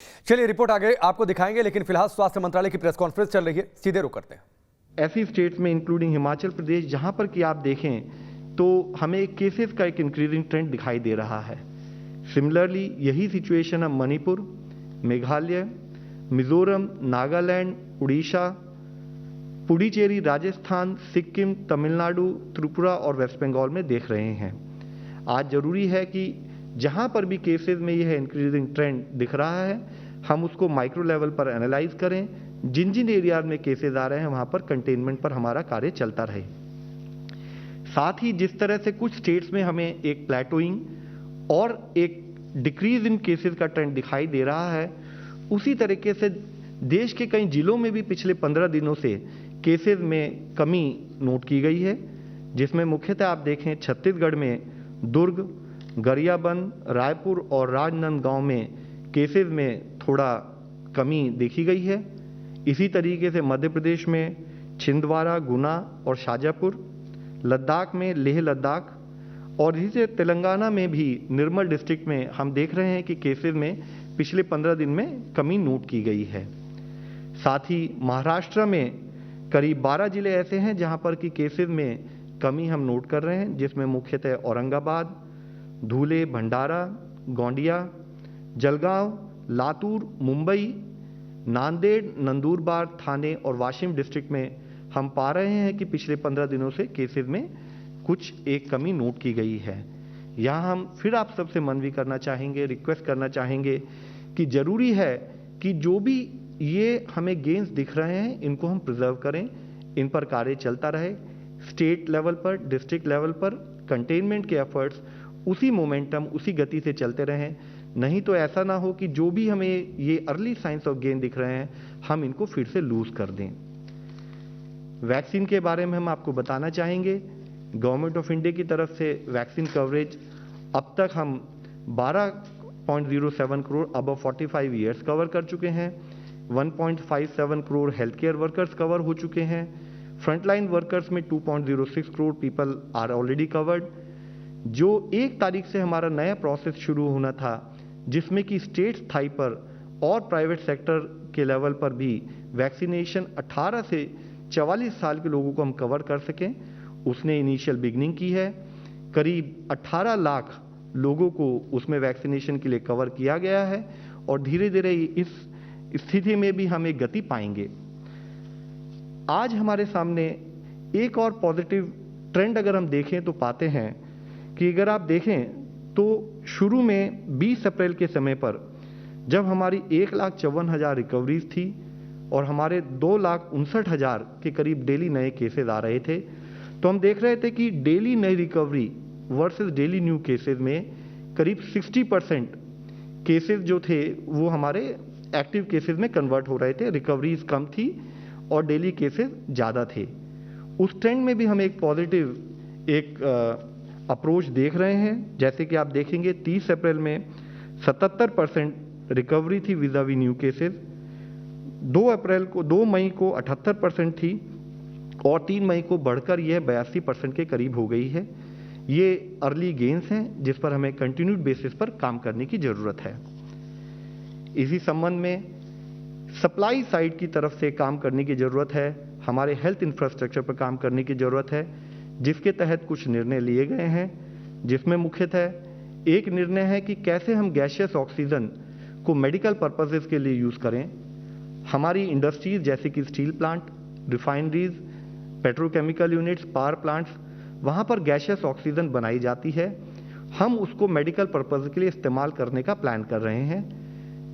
चलिए रिपोर्ट आगे आपको दिखाएंगे, लेकिन फिलहाल स्वास्थ्य मंत्रालय की प्रेस कॉन्फ्रेंस चल रही है, सीधे रुक करते हैं। ऐसी स्टेट्स में इंक्लूडिंग हिमाचल प्रदेश जहां पर कि आप देखें तो हमें केसेस का एक इंक्रीजिंग ट्रेंड दिखाई दे रहा है। सिमिलरली यही सिचुएशन है मणिपुर, मेघालय, मिजोरम, नागालैंड, उड़ीसा, पुडुचेरी, राजस्थान, सिक्किम, तमिलनाडु, त्रिपुरा और वेस्ट बंगाल में देख रहे हैं। आज जरूरी है कि जहां पर भी केसेस में यह इंक्रीजिंग ट्रेंड दिख रहा है, हम उसको माइक्रो लेवल पर एनालाइज करें। जिन जिन एरियाज में केसेस आ रहे हैं वहां पर कंटेनमेंट पर हमारा कार्य चलता रहे। साथ ही जिस तरह से कुछ स्टेट्स में हमें एक प्लेटोइंग और एक डिक्रीज इन केसेस का ट्रेंड दिखाई दे रहा है, उसी तरीके से देश के कई जिलों में भी पिछले 15 दिनों से केसेस में कमी नोट की गई है, जिसमें मुख्यतः आप देखें छत्तीसगढ़ में दुर्ग, गरियाबंद, रायपुर और राजनांदगांव में केसेस में थोड़ा कमी देखी गई है। इसी तरीके से मध्य प्रदेश में छिंदवाड़ा, गुना और शाजापुर, लद्दाख में लेह लद्दाख और इसी से तेलंगाना में भी निर्मल डिस्ट्रिक्ट में हम देख रहे हैं कि केसेस में पिछले 15 दिन में कमी नोट की गई है। साथ ही महाराष्ट्र में करीब 12 जिले ऐसे हैं जहां पर कि केसेस में कमी हम नोट कर रहे हैं, जिसमें मुख्यतः औरंगाबाद, धुले, भंडारा, गोंडिया, जलगांव, लातूर, मुंबई, नांदेड़, नंदुरबार, थाने और वाशिम डिस्ट्रिक्ट में हम पा रहे हैं कि पिछले 15 दिनों से केसेस में कुछ एक कमी नोट की गई है। यहाँ हम फिर आप सबसे मनवी करना चाहेंगे, रिक्वेस्ट करना चाहेंगे कि जरूरी है कि जो भी ये हमें गेन्स दिख रहे हैं इनको हम प्रिजर्व करें, इन पर कार्य चलता रहे। स्टेट लेवल पर, डिस्ट्रिक्ट लेवल पर कंटेनमेंट के एफर्ट्स उसी मोमेंटम, उसी गति से चलते रहें। नहीं तो ऐसा ना हो कि जो भी हमें ये अर्ली साइंस ऑफ गेन दिख रहे हैं हम इनको फिर से लूज कर दें। वैक्सीन के बारे में हम आपको बताना चाहेंगे, गवर्नमेंट ऑफ इंडिया की तरफ से वैक्सीन कवरेज अब तक हम 12.07 करोड़ अबव 45 ईयर्स कवर कर चुके हैं। 1.57 crore health care workers cover हो चुके हैं। फ्रंटलाइन वर्कर्स में 2.06 crore people are already covered. जो 1 तारीख से हमारा नया प्रोसेस शुरू होना था, जिसमें कि स्टेट स्थाई पर और प्राइवेट सेक्टर के लेवल पर भी वैक्सीनेशन 18 से 44 साल के लोगों को हम कवर कर सकें, उसने इनिशियल बिगनिंग की है। करीब 18 लाख लोगों को उसमें वैक्सीनेशन के लिए कवर किया गया है और धीरे धीरे इस स्थिति में भी हम एक गति पाएंगे। आज हमारे सामने एक और पॉजिटिव ट्रेंड अगर हम देखें तो पाते हैं कि अगर आप देखें तो शुरू में 20 अप्रैल के समय पर जब हमारी 1,54,000 रिकवरीज थी और हमारे 2,59,000 के करीब डेली नए केसेस आ रहे थे, तो हम देख रहे थे कि डेली नई recovery versus daily new cases में करीब 60% केसेस जो थे वो हमारे एक्टिव केसेस में कन्वर्ट हो रहे थे। रिकवरीज कम थी और डेली केसेस ज़्यादा थे। उस ट्रेंड में भी हम एक पॉजिटिव अप्रोच देख रहे हैं। जैसे कि आप देखेंगे 30 अप्रैल में 77% रिकवरी थी विज़ावी न्यू केसेस, 2 मई को 78% थी और 3 मई को बढ़कर यह 82% के करीब हो गई है। ये अर्ली गेन्स हैं जिस पर हमें कंटिन्यूड बेसिस पर काम करने की ज़रूरत है। इसी संबंध में सप्लाई साइड की तरफ से काम करने की ज़रूरत है, हमारे हेल्थ इंफ्रास्ट्रक्चर पर काम करने की ज़रूरत है, जिसके तहत कुछ निर्णय लिए गए हैं। जिसमें मुख्यतः एक निर्णय है कि कैसे हम गैसियस ऑक्सीजन को मेडिकल पर्पसेस के लिए यूज़ करें। हमारी इंडस्ट्रीज जैसे कि steel plant, refineries, petrochemical units, power plants, वहाँ पर गैसियस ऑक्सीजन बनाई जाती है, हम उसको मेडिकल पर्पज के लिए इस्तेमाल करने का प्लान कर रहे हैं।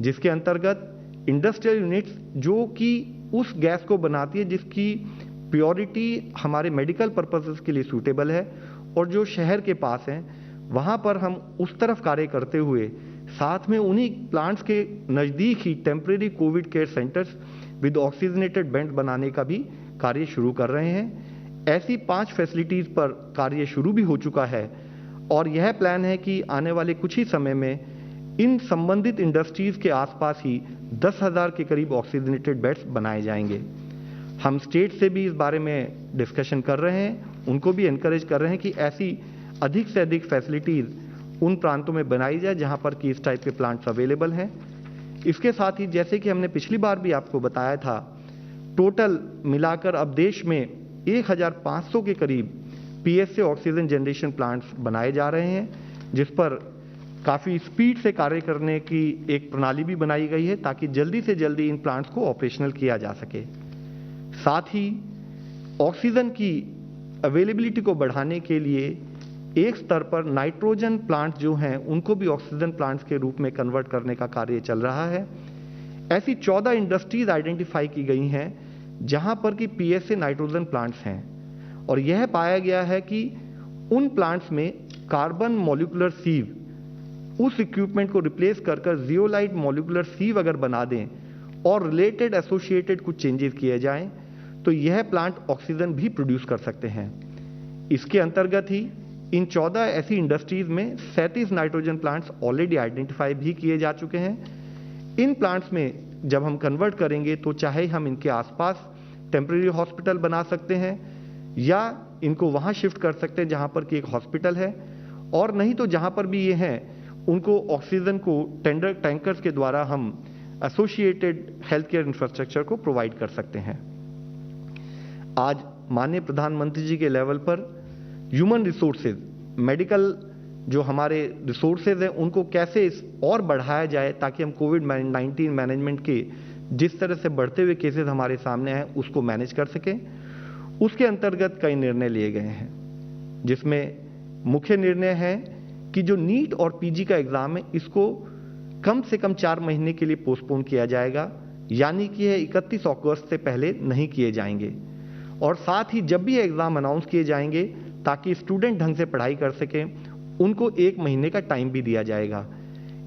जिसके अंतर्गत इंडस्ट्रियल यूनिट्स जो कि उस गैस को बनाती है जिसकी प्योरिटी हमारे मेडिकल पर्पसेस के लिए सूटेबल है और जो शहर के पास हैं वहाँ पर हम उस तरफ कार्य करते हुए साथ में उन्हीं प्लांट्स के नज़दीक ही temporary COVID care centres with oxygenated bed बनाने का भी कार्य शुरू कर रहे हैं। ऐसी 5 फैसिलिटीज़ पर कार्य शुरू भी हो चुका है और यह प्लान है कि आने वाले कुछ ही समय में इन संबंधित इंडस्ट्रीज़ के आसपास ही 10,000 के करीब ऑक्सीजनेटेड बेड्स बनाए जाएंगे। हम स्टेट से भी इस बारे में डिस्कशन कर रहे हैं, उनको भी एनकरेज कर रहे हैं कि ऐसी अधिक से अधिक फैसिलिटीज़ उन प्रांतों में बनाई जाए जहां पर कि इस टाइप के प्लांट्स अवेलेबल हैं। इसके साथ ही जैसे कि हमने पिछली बार भी आपको बताया था, टोटल मिलाकर अब देश में 1500 के करीब पीएसए ऑक्सीजन जनरेशन प्लांट्स बनाए जा रहे हैं, जिस पर काफ़ी स्पीड से कार्य करने की एक प्रणाली भी बनाई गई है ताकि जल्दी से जल्दी इन प्लांट्स को ऑपरेशनल किया जा सके। साथ ही ऑक्सीजन की अवेलेबिलिटी को बढ़ाने के लिए एक स्तर पर नाइट्रोजन प्लांट जो हैं उनको भी ऑक्सीजन प्लांट्स के रूप में कन्वर्ट करने का कार्य चल रहा है। ऐसी 14 इंडस्ट्रीज आइडेंटिफाई की गई हैं जहां पर कि पीएसए नाइट्रोजन प्लांट्स हैं, और यह पाया गया है कि उन प्लांट्स में कार्बन मॉलिक्यूलर सीव, उस इक्विपमेंट को रिप्लेस कर जियोलाइट मॉलिक्यूलर सीव अगर बना दें और रिलेटेड एसोसिएटेड कुछ चेंजेस किए जाएं तो यह प्लांट ऑक्सीजन भी प्रोड्यूस कर सकते हैं। इसके अंतर्गत ही इन 14 ऐसी इंडस्ट्रीज में 37 नाइट्रोजन प्लांट्स ऑलरेडी आइडेंटिफाई भी किए जा चुके हैं। इन प्लांट्स में जब हम कन्वर्ट करेंगे तो चाहे हम इनके आसपास टेम्परेरी हॉस्पिटल बना सकते हैं या इनको वहां शिफ्ट कर सकते हैं जहां पर कि एक हॉस्पिटल है, और नहीं तो जहां पर भी ये हैं उनको ऑक्सीजन को टैंकर्स के द्वारा हम एसोसिएटेड हेल्थ केयर इंफ्रास्ट्रक्चर को प्रोवाइड कर सकते हैं। आज माननीय प्रधानमंत्री जी के लेवल पर ह्यूमन रिसोर्सेज, मेडिकल जो हमारे रिसोर्सेज हैं उनको कैसे और बढ़ाया जाए ताकि हम कोविड-19 मैनेजमेंट के जिस तरह से बढ़ते हुए केसेस हमारे सामने हैं उसको मैनेज कर सकें, उसके अंतर्गत कई निर्णय लिए गए हैं, जिसमें मुख्य निर्णय है कि जो नीट और पीजी का एग्जाम है इसको कम से कम 4 महीने के लिए पोस्टपोन किया जाएगा, यानी कि यह 31 अगस्त से पहले नहीं किए जाएंगे। और साथ ही जब भी एग्जाम अनाउंस किए जाएंगे ताकि स्टूडेंट ढंग से पढ़ाई कर सकें, उनको 1 महीने का टाइम भी दिया जाएगा।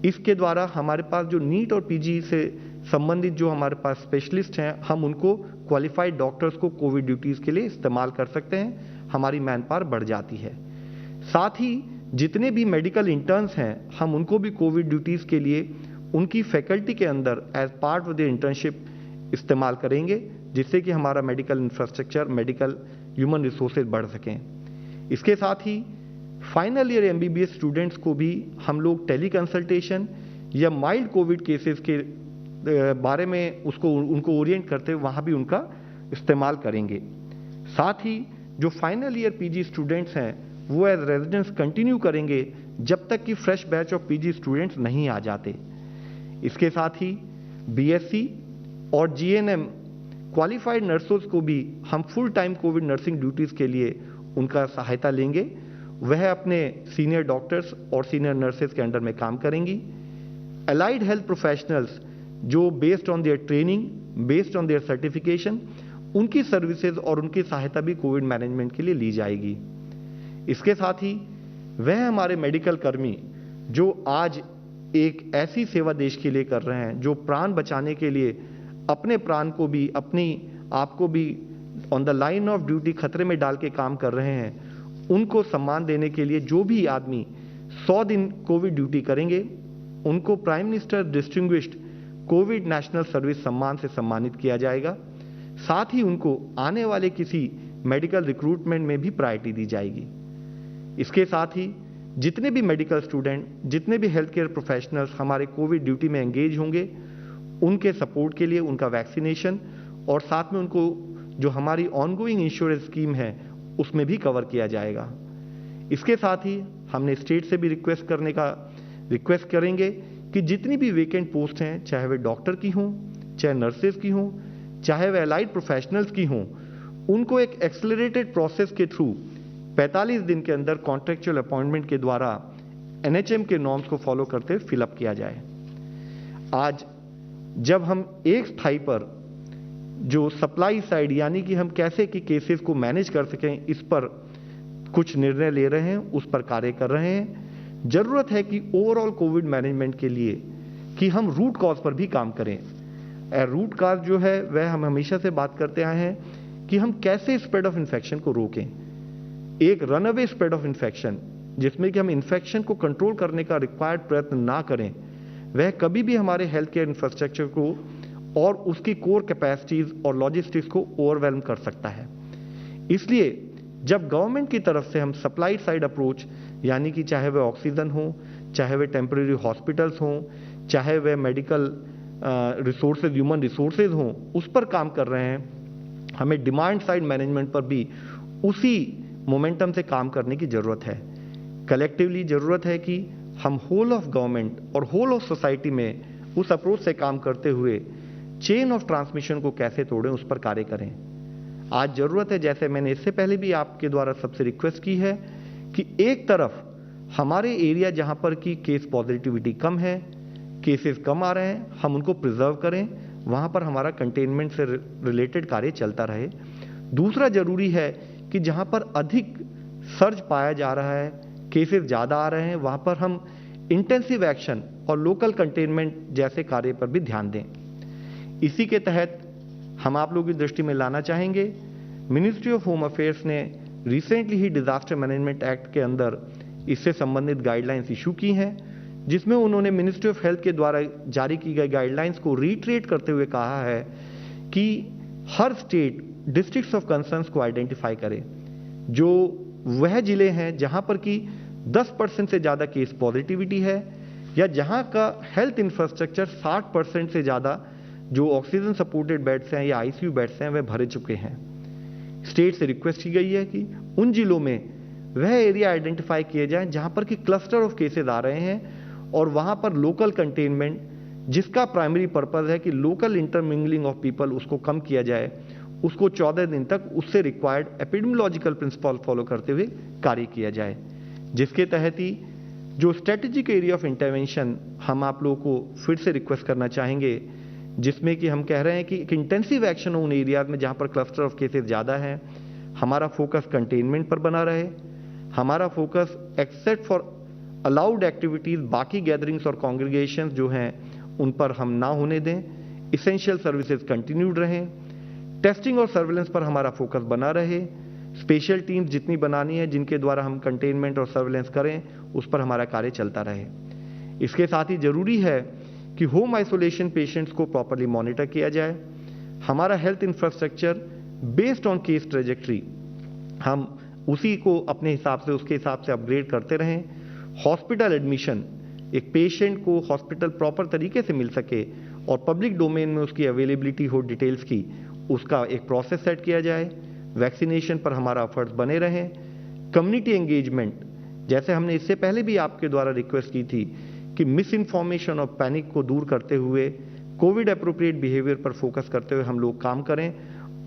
इसके द्वारा हमारे पास जो नीट और पीजी से संबंधित जो हमारे पास स्पेशलिस्ट हैं, हम उनको क्वालिफाइड डॉक्टर्स को कोविड ड्यूटीज के लिए इस्तेमाल कर सकते हैं, हमारी मैन पावर बढ़ जाती है। साथ ही जितने भी मेडिकल इंटर्न्स हैं हम उनको भी कोविड ड्यूटीज के लिए उनकी फैकल्टी के अंदर as part of the internship इस्तेमाल करेंगे, जिससे कि हमारा medical infrastructure, medical human resources बढ़ सकें। इसके साथ ही फाइनल ईयर एमबीबीएस स्टूडेंट्स को भी हम लोग टेली कंसल्टेशन या माइल्ड कोविड केसेस के बारे में उनको ओरिएंट करते हुए वहाँ भी उनका इस्तेमाल करेंगे। साथ ही जो फाइनल ईयर पीजी स्टूडेंट्स हैं वो एज रेजिडेंट्स कंटिन्यू करेंगे जब तक कि fresh batch of PG students नहीं आ जाते। इसके साथ ही बीएससी और जीएनएम क्वालिफाइड नर्सों को भी हम full time Covid nursing duties के लिए उनका सहायता लेंगे। वह अपने सीनियर डॉक्टर्स और सीनियर नर्सेज के अंडर में काम करेंगी। अलाइड हेल्थ प्रोफेशनल्स जो based on their training, based on their certification, उनकी सर्विसेज और उनकी सहायता भी कोविड मैनेजमेंट के लिए ली जाएगी। इसके साथ ही वह हमारे मेडिकल कर्मी जो आज एक ऐसी सेवा देश के लिए कर रहे हैं, जो प्राण बचाने के लिए अपने प्राण को भी, अपनी आप को भी on the line of duty खतरे में डाल के काम कर रहे हैं, उनको सम्मान देने के लिए जो भी आदमी 100 दिन कोविड ड्यूटी करेंगे उनको prime minister distinguished Covid national service सम्मान से सम्मानित किया जाएगा। साथ ही उनको आने वाले किसी मेडिकल रिक्रूटमेंट में भी प्रायोरिटी दी जाएगी। इसके साथ ही जितने भी मेडिकल स्टूडेंट, जितने भी हेल्थ केयर प्रोफेशनल्स हमारे कोविड ड्यूटी में एंगेज होंगे, उनके सपोर्ट के लिए उनका वैक्सीनेशन और साथ में उनको जो हमारी ऑनगोइंग इंश्योरेंस स्कीम है उसमें भी कवर किया जाएगा। इसके साथ ही हमने स्टेट से भी रिक्वेस्ट करेंगे कि जितनी भी वेकेंट पोस्ट हैं, चाहे वे डॉक्टर की हों, चाहे नर्सेज की हों, चाहे वे अलाइड प्रोफेशनल्स की हों, उनको एक एक्सेलरेटेड प्रोसेस के थ्रू 45 दिन के अंदर कॉन्ट्रेक्चुअल अपॉइंटमेंट के द्वारा एनएचएम के नॉर्म्स को फॉलो करते हुए फिलअप किया जाए। आज जब हम एक स्थाई पर जो सप्लाई साइड यानी कि हम कैसे कि केसेस को मैनेज कर सकें, इस पर कुछ निर्णय ले रहे हैं, उस पर कार्य कर रहे हैं। जरूरत है कि ओवरऑल कोविड मैनेजमेंट के लिए कि हम रूट कॉज पर भी काम करें। रूट कॉज जो है वह हम हमेशा से बात करते आए हैं कि हम कैसे स्प्रेड ऑफ इन्फेक्शन को रोकें। एक रनअवे स्प्रेड ऑफ इन्फेक्शन जिसमें कि हम इन्फेक्शन को कंट्रोल करने का रिक्वायर्ड प्रयत्न ना करें, वह कभी भी हमारे हेल्थ केयर इंफ्रास्ट्रक्चर को और उसकी कोर कैपेसिटीज और लॉजिस्टिक्स को ओवरवेल्म कर सकता है। इसलिए जब गवर्नमेंट की तरफ से हम सप्लाई साइड अप्रोच यानी कि चाहे वह ऑक्सीजन हो, चाहे वह टेम्परेरी हॉस्पिटल्स हों, चाहे वह मेडिकल रिसोर्सेज, ह्यूमन रिसोर्सेज हों, उस पर काम कर रहे हैं। हमें डिमांड साइड मैनेजमेंट पर भी उसी मोमेंटम से काम करने की ज़रूरत है। कलेक्टिवली ज़रूरत है कि हम होल ऑफ गवर्नमेंट और होल ऑफ सोसाइटी में उस अप्रोच से काम करते हुए चेन ऑफ ट्रांसमिशन को कैसे तोड़ें, उस पर कार्य करें। आज ज़रूरत है, जैसे मैंने इससे पहले भी आपके द्वारा सबसे रिक्वेस्ट की है, कि एक तरफ हमारे एरिया जहां पर की केस पॉजिटिविटी कम है, केसेस कम आ रहे हैं, हम उनको प्रिजर्व करें, वहां पर हमारा कंटेनमेंट से रिलेटेड कार्य चलता रहे। दूसरा जरूरी है कि जहां पर अधिक सर्ज पाया जा रहा है, केसेस ज़्यादा आ रहे हैं, वहां पर हम इंटेंसिव एक्शन और लोकल कंटेनमेंट जैसे कार्य पर भी ध्यान दें। इसी के तहत हम आप लोगों की दृष्टि में लाना चाहेंगे, मिनिस्ट्री ऑफ होम अफेयर्स ने रिसेंटली ही डिजास्टर मैनेजमेंट एक्ट के अंदर इससे संबंधित गाइडलाइंस इशू की हैं, जिसमें उन्होंने मिनिस्ट्री ऑफ हेल्थ के द्वारा जारी की गई गाइडलाइंस को रीट्रेट करते हुए कहा है कि हर स्टेट डिस्ट्रिक्ट्स ऑफ कंसर्न्स को आइडेंटिफाई करे, जो वह जिले हैं जहां पर कि 10% से ज़्यादा केस पॉजिटिविटी है, या जहां का हेल्थ इंफ्रास्ट्रक्चर 60% से ज़्यादा जो ऑक्सीजन सपोर्टेड बेड्स हैं या आईसीयू बेड्स हैं वह भरे चुके हैं। स्टेट से रिक्वेस्ट की गई है कि उन जिलों में वह एरिया आइडेंटिफाई किए जाएं जहां पर कि क्लस्टर ऑफ केसेस आ रहे हैं, और वहां पर लोकल कंटेनमेंट, जिसका प्राइमरी पर्पस है कि लोकल इंटरमिंगलिंग ऑफ पीपल, उसको कम किया जाए, उसको 14 दिन तक उससे रिक्वायर्ड एपिडेमियोलॉजिकल प्रिंसिपल फॉलो करते हुए कार्य किया जाए, जिसके तहत ही जो स्ट्रेटेजिक एरिया ऑफ इंटरवेंशन हम आप लोगों को फिर से रिक्वेस्ट करना चाहेंगे, जिसमें कि हम कह रहे हैं कि एक इंटेंसिव एक्शन हो उन एरियाज में जहां पर क्लस्टर ऑफ केसेस ज़्यादा हैं। हमारा फोकस कंटेनमेंट पर बना रहे, हमारा focus except for allowed activities, बाकी गैदरिंग्स और कॉन्ग्रीगेशंस जो हैं उन पर हम ना होने दें, इसेंशियल सर्विसेज कंटिन्यूड रहें, टेस्टिंग और सर्विलेंस पर हमारा फोकस बना रहे, स्पेशल टीम्स जितनी बनानी है जिनके द्वारा हम कंटेनमेंट और सर्विलेंस करें, उस पर हमारा कार्य चलता रहे। इसके साथ ही जरूरी है कि होम आइसोलेशन पेशेंट्स को प्रॉपरली मॉनिटर किया जाए। हमारा health infrastructure based on case trajectory, हम उसी को अपने हिसाब से, उसके हिसाब से अपग्रेड करते रहें। हॉस्पिटल एडमिशन, एक पेशेंट को हॉस्पिटल प्रॉपर तरीके से मिल सके और पब्लिक डोमेन में उसकी अवेलेबिलिटी हो डिटेल्स की, उसका एक प्रोसेस सेट किया जाए। वैक्सीनेशन पर हमारा एफर्ट्स बने रहें। कम्युनिटी एंगेजमेंट, जैसे हमने इससे पहले भी आपके द्वारा रिक्वेस्ट की थी कि मिस इन्फॉर्मेशन और पैनिक को दूर करते हुए कोविड एप्रोप्रिएट बिहेवियर पर फोकस करते हुए हम लोग काम करें,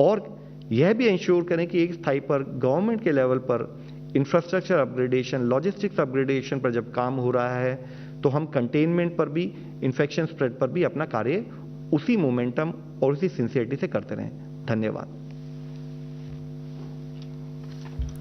और यह भी इंश्योर करें कि एक स्थाई पर गवर्नमेंट के लेवल पर इंफ्रास्ट्रक्चर अपग्रेडेशन, लॉजिस्टिक्स अपग्रेडेशन पर जब काम हो रहा है, तो हम कंटेनमेंट पर भी, इन्फेक्शन स्प्रेड पर भी अपना कार्य उसी मोमेंटम और उसी सिंसियरिटी से करते रहें। धन्यवाद।